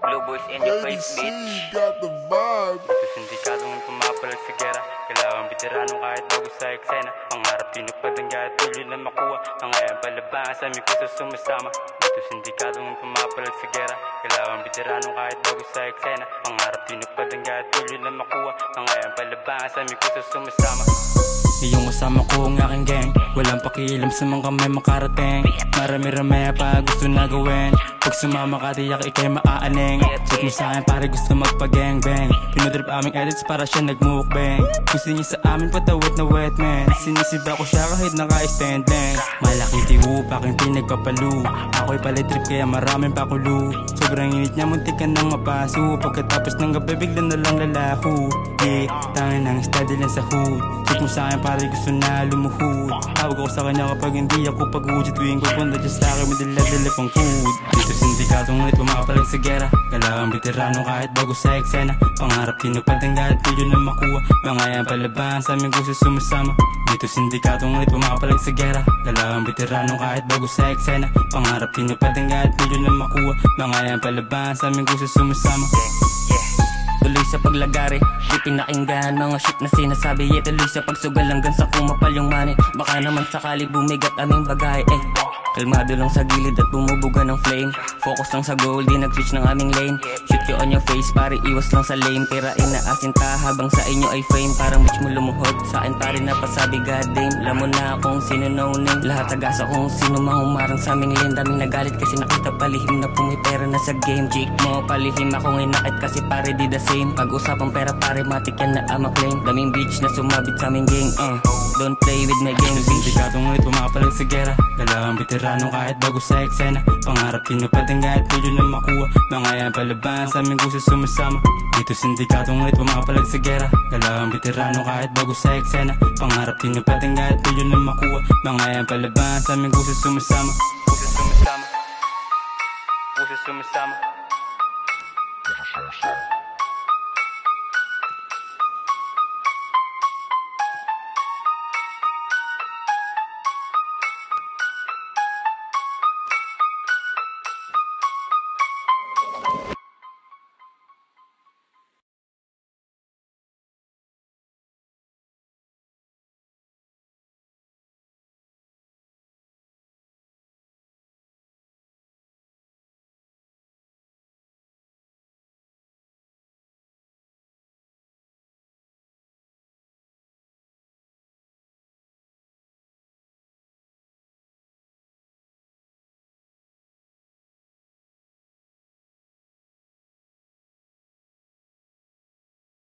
Blue boys in your face, bitch. Got the vibe. Ito sindikadong pumapalag sa gera. Kailangan veteranong kahit bago sa eksena. Pangarap tinupad ang kahit tuloy na makuha. Ang ayang palabangan sa aming kusa sumasama. Ito sindikadong pumapalag sa gera. Kailangan veteranong kahit bago sa eksena. Pangarap tinupad ang kahit tuloy na makuha. Ang ayang palabangan sa aming kusa sumasama. Iyong kasama ko ang aking gang. Walang pakialam sa mga may makarating. Marami-rami pa gusto na gawin. Pag sumama ka tiyak ikay maaaning. Check mo sa'kin pare gusto magpa-gang-bang. Pinudrip aming edits para siya nagmukbang. Gusto niya sa amin patawit na wet man. Sinisiba ko siya kahit naka-stand lang. Malaking tiwup aking pinagpapalu. Ako'y palitrip kaya maraming pakulo. Sobrang init niya muntik ka nang mapaso. Pagkatapos ng gabi bigla na lang lalaho. Yeah, tangin ng steady lang sa hood. Check mo sa'kin pare gusto na lumuhod. Tawag ako sa kanya kapag hindi ako pag-uji. Tuwing pupunta dyan sa akin may dala-dala pang food. Dito sindikatong ulit pumapalag sa gera. Kailangan veterano kahit bago sa eksena. Pangarap tinupad ang kahit tuloy na makuha. Mga yan palaban sa aming gusto sumasama. Dito sindikatong ulit pumapalag sa gera. Kailangan veterano kahit bago sa eksena. Pangarap tinupad ang kahit tuloy na makuha. Mga yan palaban sa aming gusto sumasama. Tuloy sa paglagari, di pinakinggan mga shit na sinasabi. Tuloy sa pagsugal hanggang sa kumapal yung money. Baka naman sakali bumigat aming bagay. Kalmado lang sa gilid at bumubuga ng flame. Focus lang sa goal, di nag-switch ng aming lane. Shoot you on your face, pare iwas lang sa lane. Tirain na asinta habang sa inyo ay fame. Parang bitch mo lumuhod, sa akin pare napasabi goddamn. Alam mo na kung sino no name. Lahat agasa kung sino mang humarang sa aming lane. Daming nagalit kasi nakita palihim na pumipera na sa game. Jake mo palihim akong inakit kasi pare di the same. Pag-usapang pera pare matik yan na ama claim. Daming bitch na sumabit sa aming gang. Don't play with my gang, bitch. Sindikatong ulit pumapalag sa gera. Kailangan veterano kahit bago sa eksena. Pangarap tinupad ang kahit tuloy na makuha. Mga yan palaban sa aming gusto sumasama. Dito sindikatong ulit pumapalag sa gera. Kailangan veterano kahit bago sa eksena. Pangarap tinupad ang kahit tuloy na makuha. Mga yan palaban sa aming gusto sumasama. Gusto sumasama. Gusto sumasama.